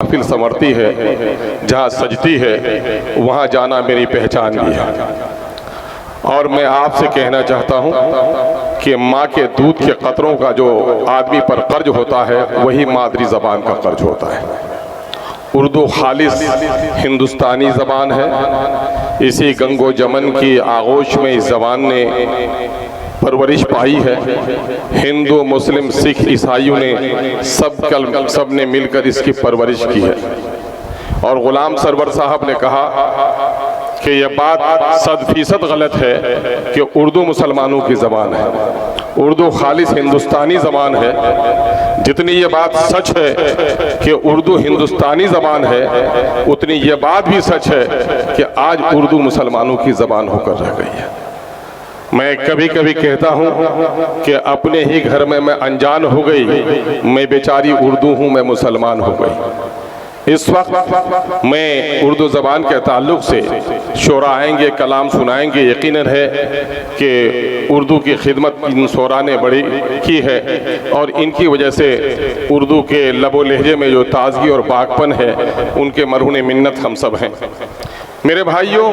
महफिल संवरती है, जहाँ सजती है वहाँ जाना मेरी पहचान भी है। और मैं आपसे कहना चाहता हूँ कि माँ के दूध के कतरों का जो आदमी पर कर्ज होता है वही मादरी ज़बान का कर्ज होता है। उर्दू खालिस हिंदुस्तानी ज़बान है। इसी गंगो जमन की आगोश में इस ज़बान ने परवरिश पाई है। हिंदू, मुस्लिम, सिख, ईसाइयों ने सब ने मिलकर इसकी परवरिश की है। और गुलाम सरवर साहब ने कहा कि यह बात 100% गलत है कि उर्दू मुसलमानों की ज़बान है। उर्दू खालिस हिंदुस्तानी ज़बान है। जितनी ये बात सच है कि उर्दू हिंदुस्तानी ज़बान है, उतनी ये बात भी सच है कि आज उर्दू मुसलमानों की ज़बान होकर रह गई है। मैं कभी कभी कहता हूँ कि अपने ही घर में मैं अनजान हो गई, मैं बेचारी उर्दू हूँ, मैं मुसलमान हो गई। इस वक्त मैं उर्दू ज़बान के ताल्लुक़ से शोरा आएंगे, कलाम सुनाएंगे। यकीनन है कि उर्दू की खिदमत इन शोरा ने बड़ी की है और इनकी वजह से उर्दू के लबो लहजे में जो ताजगी और पाकपन है, उनके मरहून मिन्नत हम सब हैं। मेरे भाइयों,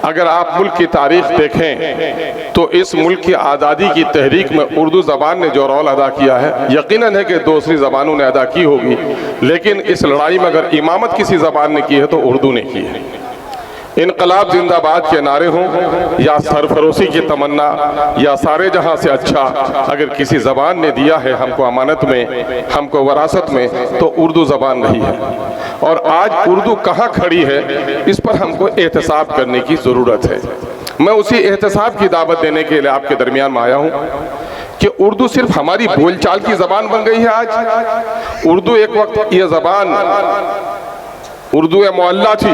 अगर आप मुल्क की तारीख देखें तो इस मुल्क की आज़ादी की तहरीक में उर्दू ज़बान ने जो रोल अदा किया है, यकीनन है कि दूसरी ज़बानों ने अदा की होगी, लेकिन इस लड़ाई में अगर इमामत किसी ज़बान ने की है तो उर्दू ने की है। इनकलाब जिंदाबाद के नारे हों या सरफरोशी की तमन्ना या सारे जहां से अच्छा अगर किसी ज़बान ने दिया है हमको अमानत में, हमको वरासत में, तो उर्दू ज़बान रही है। और आज उर्दू कहाँ खड़ी है, इस पर हमको एहतसाब करने की ज़रूरत है। मैं उसी एहतसाब की दावत देने के लिए आपके दरमियान में आया हूँ कि उर्दू सिर्फ हमारी बोलचाल की ज़बान बन गई है। आज उर्दू एक वक्त ये ज़बान उर्दू मोहल्ला थी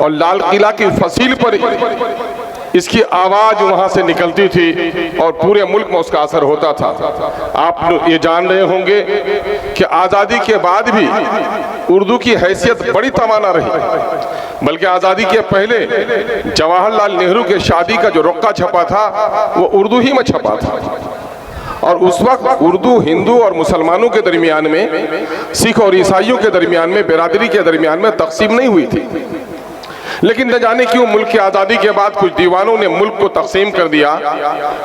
और लाल किला की फसील पर इसकी आवाज़ वहाँ से निकलती थी और पूरे मुल्क में उसका असर होता था। आप ये जान रहे होंगे कि आज़ादी के बाद भी उर्दू की हैसियत बड़ी तवाना रही, बल्कि आज़ादी के पहले जवाहरलाल नेहरू के शादी का जो रुक्का छपा था वो उर्दू ही में छपा था। और उस वक्त उर्दू हिंदू और मुसलमानों के दरमियान में, सिख और ईसाइयों के दरमियान में, बिरादरी के दरमियान में तकसीम नहीं हुई थी। लेकिन न जाने क्यों मुल्क की आज़ादी के बाद कुछ दीवानों ने मुल्क को तकसीम कर दिया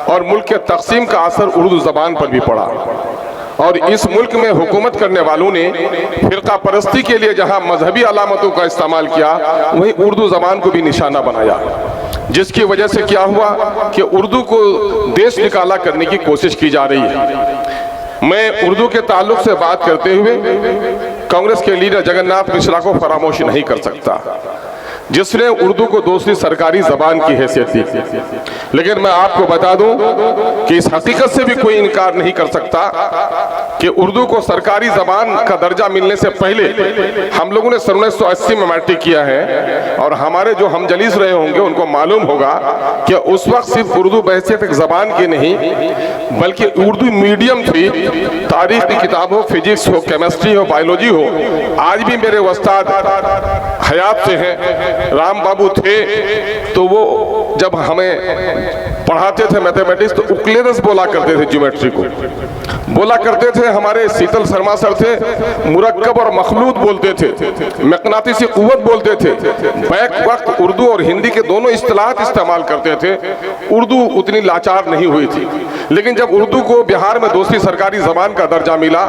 और मुल्क के तकसीम का असर उर्दू ज़बान पर भी पड़ा। और इस मुल्क में हुकूमत करने वालों ने फिरका परस्ती के लिए जहां मजहबी अलामतों का इस्तेमाल किया, वहीं उर्दू ज़बान को भी निशाना बनाया, जिसकी वजह से क्या हुआ कि उर्दू को देश निकाला करने की कोशिश की जा रही है। मैं उर्दू के ताल्लुक से बात करते हुए कांग्रेस के लीडर जगन्नाथ मिश्रा को फरामोश नहीं कर सकता, जिसने उर्दू को दूसरी सरकारी ज़बान की हैसियत दी। लेकिन मैं आपको बता दूं कि इस हकीकत से भी कोई इनकार नहीं कर सकता कि उर्दू को सरकारी ज़बान का दर्जा मिलने से पहले हम लोगों ने 1980 में मैट्रिक किया है। और हमारे जो हम जलीस रहे होंगे उनको मालूम होगा कि उस वक्त सिर्फ उर्दू बहैसियत एक ज़बान की नहीं, बल्कि उर्दू मीडियम थी। तारीख की किताब हो, फिजिक्स हो, केमिस्ट्री हो, बायोलॉजी हो। आज भी मेरे उस्ताद हयात से हैं, राम बाबू थे, तो वो जब हमें पढ़ाते थे मैथमेटिक्स तो उक्लेदस बोला करते थे, ज्योमेट्री को बोला करते थे। हमारे शीतल शर्मा सर थे, मुरक्कब और मखलूत बोलते थे, मकनातीसी कुव्वत बोलते थे। बैक वक्त उर्दू और हिंदी के दोनों इस्तिलाहात इस्तेमाल करते थे। उर्दू उतनी लाचार नहीं हुई थी। लेकिन जब उर्दू को बिहार में दूसरी सरकारी ज़बान का दर्जा मिला,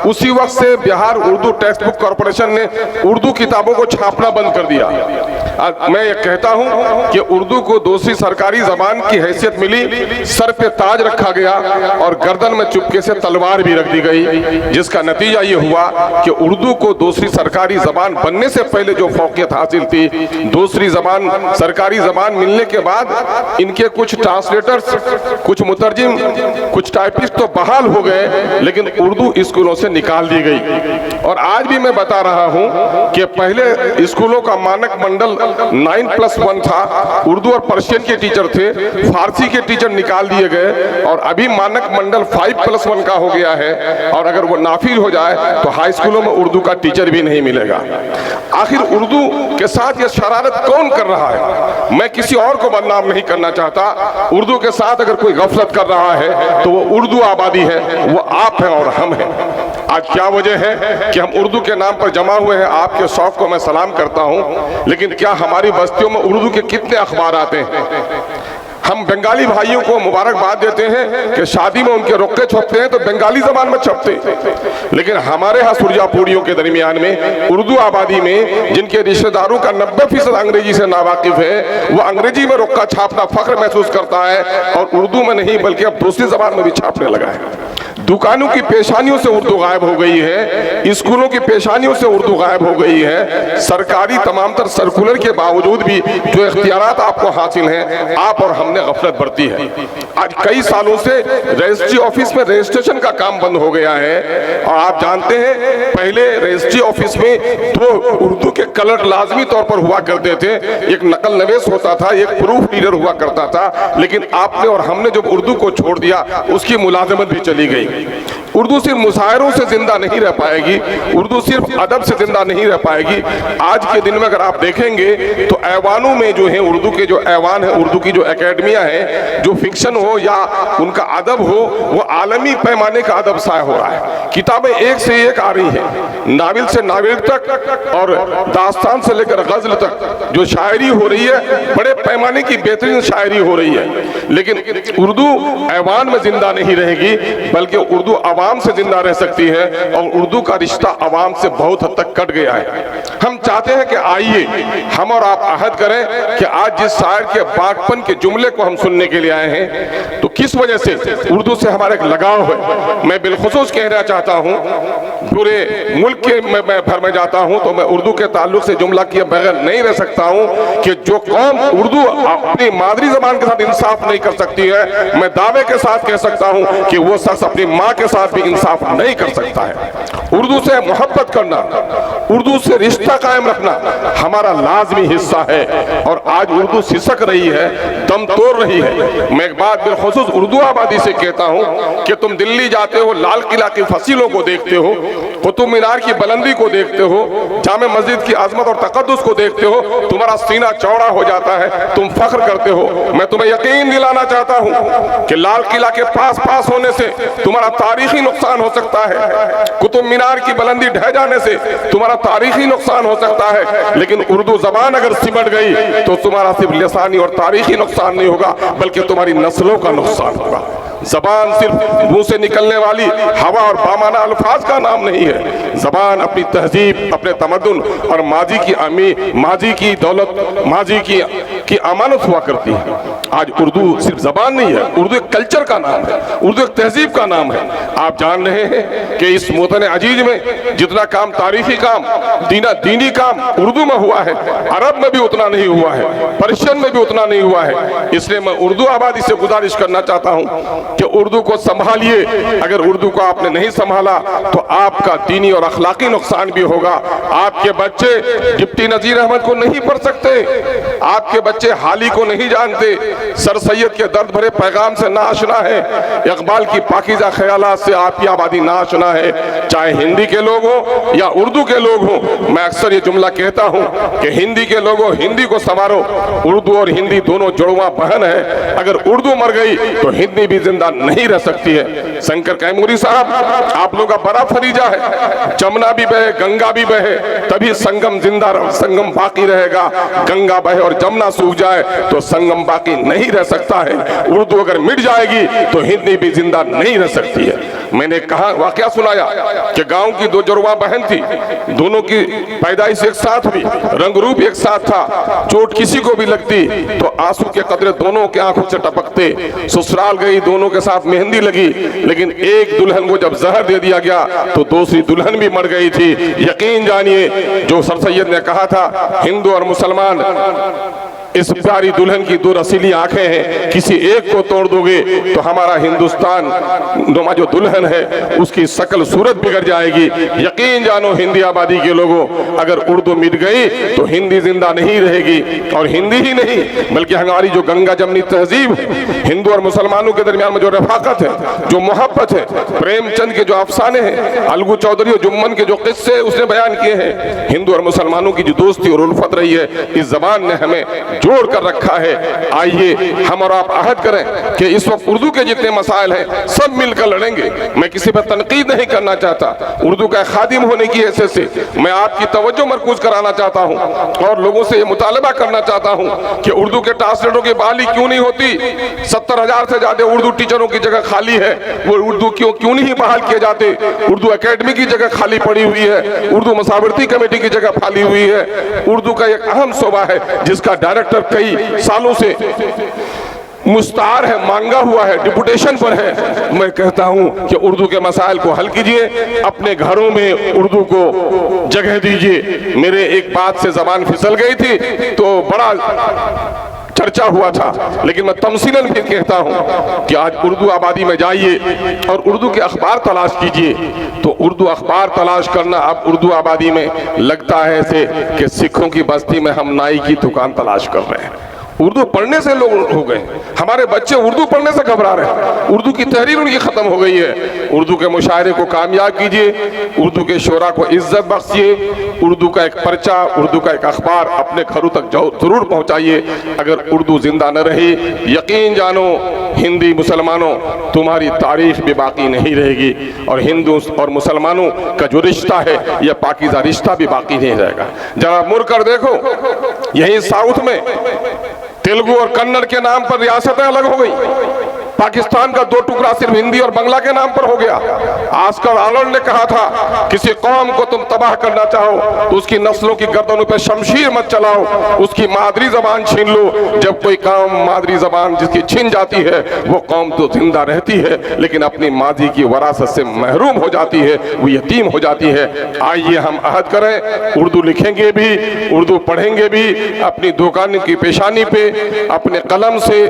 उसी वक्त से Bihar Urdu text book corporation ने उर्दू किताबों को छापना बंद कर दिया। मैं ये कहता हूँ कि उर्दू को दूसरी सरकारी ज़बान की हैसियत मिली, सर पे ताज रखा गया और गर्दन में चुपके से तलवार भी रख दी गई, जिसका नतीजा ये हुआ कि उर्दू को दूसरी सरकारी ज़बान बनने से पहले जो फौकियत हासिल थी, दूसरी ज़बान सरकारी ज़बान मिलने के बाद इनके कुछ ट्रांसलेटर्स, कुछ मुतरजिम, कुछ टाइपिस्ट तो बहाल हो गए, लेकिन उर्दू स्कूलों से निकाल दी गई। और आज भी मैं बता रहा हूँ कि पहले स्कूलों का मानक मंडल 9+1 था। उर्दू और पर्शियन के टीचर थे, फारसी के टीचर निकाल दिए गए और अभी मानक मंडल 5+1 का हो गया है। और अगर वो नाफिज हो जाए तो हाई स्कूलों में उर्दू का टीचर भी नहीं मिलेगा। आखिर उर्दू के साथ ये शरारत कौन कर रहा है? मैं किसी और को बदनाम नहीं करना चाहता। उर्दू के साथ अगर कोई गफलत कर रहा है तो वो उर्दू आबादी है, वो आप हैं और हम हैं। आज क्या वजह है कि हम उर्दू के नाम पर जमा हुए हैं? आपके शौक को मैं सलाम करता हूं, लेकिन क्या हमारी बस्तियों में उर्दू के कितने अखबार आते हैं? हम बंगाली भाइयों को मुबारकबाद देते हैं कि शादी में उनके रुक्के छपते हैं तो बंगाली जबान में छपते हैं, लेकिन हमारे यहाँ सुरजापुरियों के दरमियान में उर्दू आबादी में जिनके रिश्तेदारों का 90% अंग्रेजी से नावाकिफ है, वो अंग्रेजी में रुक्का छापना फख्र महसूस करता है और उर्दू में नहीं बल्कि अब दूसरी जबान में भी छापने लगा है। दुकानों की पेशानियों से उर्दू गायब हो गई है, स्कूलों की पेशानियों से उर्दू गायब हो गई है। सरकारी तमाम तर सर्कुलर के बावजूद भी जो इख्तियारात आपको हासिल हैं, आप और हमने गफलत बरती है। आज कई सालों से रजिस्ट्री ऑफिस में रजिस्ट्रेशन का काम बंद हो गया है और आप जानते हैं पहले रजिस्ट्री ऑफिस में 2 उर्दू के कलर लाजमी तौर पर हुआ करते थे, एक नकल नवेश होता था, एक प्रूफ रीडर हुआ करता था, लेकिन आपने और हमने जब उर्दू को छोड़ दिया उसकी मुलाजमत भी चली गई। उर्दू सिर्फ मुशायरों से जिंदा नहीं रह पाएगी, उर्दू सिर्फ अदब से जिंदा नहीं रह पाएगी। आज के दिन में अगर आप देखेंगे तो ऐवानों में जो है उर्दू के जो ऐवान है, उर्दू की जो एकेडमियां हैं, जो फिक्शन हो या उनका अदब हो, वो आलमी पैमाने का अदब साया हो रहा है। किताबें एक से एक आ रही हैं, नाविल से नाविल तक और दास्तान से लेकर गजल तक जो शायरी हो रही है, बड़े पैमाने की बेहतरीन शायरी हो रही है। लेकिन उर्दू ऐवान में जिंदा नहीं रहेगी, बल्कि उर्दू आवाम से जिंदा रह सकती है और उर्दू का रिश्ता आवाम से बहुत हद तक कट गया है। हम चाहते हैं कि आइए हम और आप अहद करें कि आज जिस शायर के बागपन के जुमले को हम सुनने के लिए आए हैं, तो किस वजह से उर्दू से हमारा एक लगाव है। मैं बिलखुसूस कहना चाहता हूँ, पूरे मुल्क के मैं भर में जाता हूँ तो मैं उर्दू के ताल्लुक से जुमला किए बगैर नहीं रह सकता हूँ कि जो कौम उर्दू अपनी मादरी जबान के साथ इंसाफ नहीं कर सकती है, मैं दावे के साथ कह सकता हूँ कि वो शख्स अपनी माँ के साथ भी इंसाफ नहीं कर सकता है। उर्दू से मोहब्बत करना, उर्दू से रिश्ता कायम रखना हमारा लाजमी हिस्सा है और आज उर्दू सिसक रही है, दम तोड़ रही है। मैं एक बात बिलखुसूस उर्दू आबादी से कहता हूँ कि तुम दिल्ली जाते हो, लाल किला की फसीलों को देखते हो, कुतुब मीनार की बुलंदी को देखते हो, जामे मस्जिद की आजमत और तकद्दुस को देखते हो, तुम्हारा सीना चौड़ा हो जाता है, तुम फख्र करते हो। मैं तुम्हें यकीन दिलाना चाहता हूँ कि लाल किला के पास होने से तुम्हारा तारीखी नुकसान हो सकता है, कुतुब मीनार की बुलंदी ढह जाने से तुम्हारा तारीखी नुकसान हो सकता है, लेकिन उर्दू जबान अगर सिमट गई तो तुम्हारा सिर्फ लिसानी और तारीखी नुकसान नहीं होगा, बल्कि तुम्हारी नस्लों का नुकसान होगा। जबान सिर्फ मुंह से निकलने वाली हवा और बामाना अल्फाज का नाम नहीं है। जबान अपनी तहजीब, अपने तमद्दुन और माजी की दौलत, माजी की अमानत हुआ करती है। आज उर्दू सिर्फ जबान नहीं है, उर्दू एक कल्चर का नाम है, उर्दू एक तहजीब का नाम है। आप जान रहे हैं कि इस मोतन अजीज में जितना काम तारीखी काम, दीनी काम उर्दू में हुआ है, अरब में भी उतना नहीं हुआ है, पर्शियन में भी उतना नहीं हुआ है। इसलिए मैं उर्दू आबादी से गुजारिश करना चाहता हूँ कि उर्दू को संभालिए। अगर उर्दू को आपने नहीं संभाला तो आपका दीनी और अखलाकी नुकसान भी होगा। आपके बच्चे डिप्टी नजीर अहमद को नहीं पढ़ सकते, आपके बच्चे हाली को नहीं जानते, सर सैयद के दर्द भरे पैगाम से नाआशना है, इकबाल की पाकीज़ा ख्यालात से आपकी आबादी नाआशना है। चाहे हिंदी के लोग हो या उर्दू के लोग हो, मैं अक्सर ये जुमला कहता हूँ कि हिंदी के लोगों हिंदी को संवारो। उर्दू और हिंदी दोनों जुड़वा बहन है, अगर उर्दू मर गई तो हिंदी भी जिंदा नहीं रह सकती है। शंकर कैमूरी साहब, आप लोगों का बड़ा फरीजा है, जमुना भी बहे गंगा भी बहे तभी संगम जिंदा रहे, संगम बाकी रहेगा। गंगा बहे और जमुना सूख जाए तो संगम बाकी नहीं रह सकता है। उर्दू अगर मिट जाएगी तो हिंदी भी जिंदा नहीं रह सकती है। मैंने कहा वाकया सुनाया कि गांव की 2 जुड़वा बहन थी, दोनों की पैदाइश एक साथ हुई, रंग रूप एक साथ था, चोट किसी को भी लगती तो आंसू के कतरे दोनों के आंखों से टपकते। ससुराल गई, दोनों के साथ मेहंदी लगी, लेकिन एक दुल्हन को जब जहर दे दिया गया तो दूसरी दुल्हन भी मर गई थी। यकीन जानिए, जो सर सैयद ने कहा था हिंदू और मुसलमान इस प्यारी दुल्हन की 2 रसीली आंखें हैं, किसी एक को तोड़ दोगे तो हमारा हिंदुस्तान नुमा जो दुल्हन है उसकी शकल सूरत बिगड़ जाएगी। यकीन जानो हिंदी आबादी के लोगों, अगर उर्दू मिट गई तो हिंदी जिंदा नहीं रहेगी। और हिंदी ही नहीं बल्कि हमारी जो गंगा जमनी तहजीब है, हिंदू और मुसलमानों के दरमियान में जो रफाकत है, जो मोहब्बत है, प्रेमचंद के जो अफसाने हैं, अलगू चौधरी और जुम्मन के जो किस्से उसने बयान किए हैं, हिंदू और मुसलमानों की जो दोस्ती और उल्फत रही है, इस जबान ने हमें जोड़ कर रखा है। आइए हम और आप अहद करें कि इस वक्त उर्दू के जितने मसाइल हैं सब मिलकर लड़ेंगे। मैं किसी पर तनकीद नहीं करना चाहता, उर्दू का खादिम होने की हैसियत से मैं आपकी तवज्जो मरकूज कराना चाहता हूँ और लोगों से ये मुतालबा करना चाहता हूँ कि उर्दू के ट्रांसलेटरों की बहाली क्यों नहीं होती। 70,000 से ज्यादा उर्दू टीचरों की जगह खाली है, वो उर्दू क्यों नहीं बहाल किए जाते। उर्दू एकेडमी की जगह खाली पड़ी हुई है, उर्दू मसावरती कमेटी की जगह खाली हुई है। उर्दू का एक अहम शोबा है जिसका डायरेक्टर कई सालों से मुस्तार है, मांगा हुआ है, डिपुटेशन पर है। मैं कहता हूं कि उर्दू के मसाइल को हल कीजिए, अपने घरों में उर्दू को जगह दीजिए। मेरे एक बात से जबान फिसल गई थी तो बड़ा चर्चा हुआ था, लेकिन मैं तमसीलन भी कहता हूं कि आज उर्दू आबादी में जाइए और उर्दू के अखबार तलाश कीजिए। तो उर्दू अखबार तलाश करना अब उर्दू आबादी में लगता है ऐसे कि सिखों की बस्ती में हम नाई की दुकान तलाश कर रहे हैं। उर्दू पढ़ने से लोग हो गए, हमारे बच्चे उर्दू पढ़ने से घबरा रहे हैं, उर्दू की तहरीर उनकी खत्म हो गई है। उर्दू के मुशायरे को कामयाब कीजिए, उर्दू के शोरा को इज्जत बख्शिए, उर्दू का एक पर्चा, उर्दू का एक अखबार अपने घरों तक जरूर पहुंचाइए। अगर उर्दू जिंदा न रही, यकीन जानो हिंदी मुसलमानों तुम्हारी तारीख भी बाकी नहीं रहेगी और हिंदू और मुसलमानों का जो रिश्ता है यह पाकीज़ा रिश्ता भी बाकी नहीं रहेगा। जरा मुड़ कर देखो, यही साउथ में तेलुगु और कन्नड़ के नाम पर रियासतें अलग हो गई। पाकिस्तान का 2 टुकड़ा सिर्फ हिंदी और बांग्ला के नाम पर हो गया। ऑस्कर वाइल्ड ने कहा था, किसी कौम को तुम तबाह करना चाहो तो उसकी नस्लों की गर्दनों पर शमशीर मत चलाओ, उसकी मादरी जबान छीन लो। जब कोई कौम मादरी जबान जिसकी छीन जाती है वो कौम तो जिंदा रहती है लेकिन अपनी माजी की वरासत से महरूम हो जाती है, वो यतीम हो जाती है। आइए हम अहद करें, उर्दू लिखेंगे भी, उर्दू पढ़ेंगे भी, अपनी दुकान की पेशानी पे अपने कलम से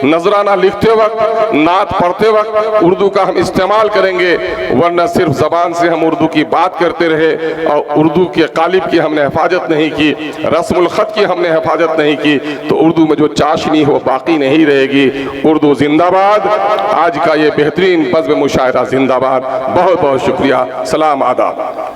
नजराना लिखते वक्त, नात पढ़ते वक्त उर्दू का हम इस्तेमाल करेंगे, वरना सिर्फ जबान से हम उर्दू की बात करते रहे और उर्दू के कालिब की हमने हिफाजत नहीं की, रस्मुल खत की हमने हिफाजत नहीं की, तो उर्दू में जो चाशनी हो बाकी नहीं रहेगी। उर्दू जिंदाबाद। आज का ये बेहतरीन बज़्म मुशायरा जिंदाबाद। बहुत बहुत शुक्रिया। सलाम आदाब।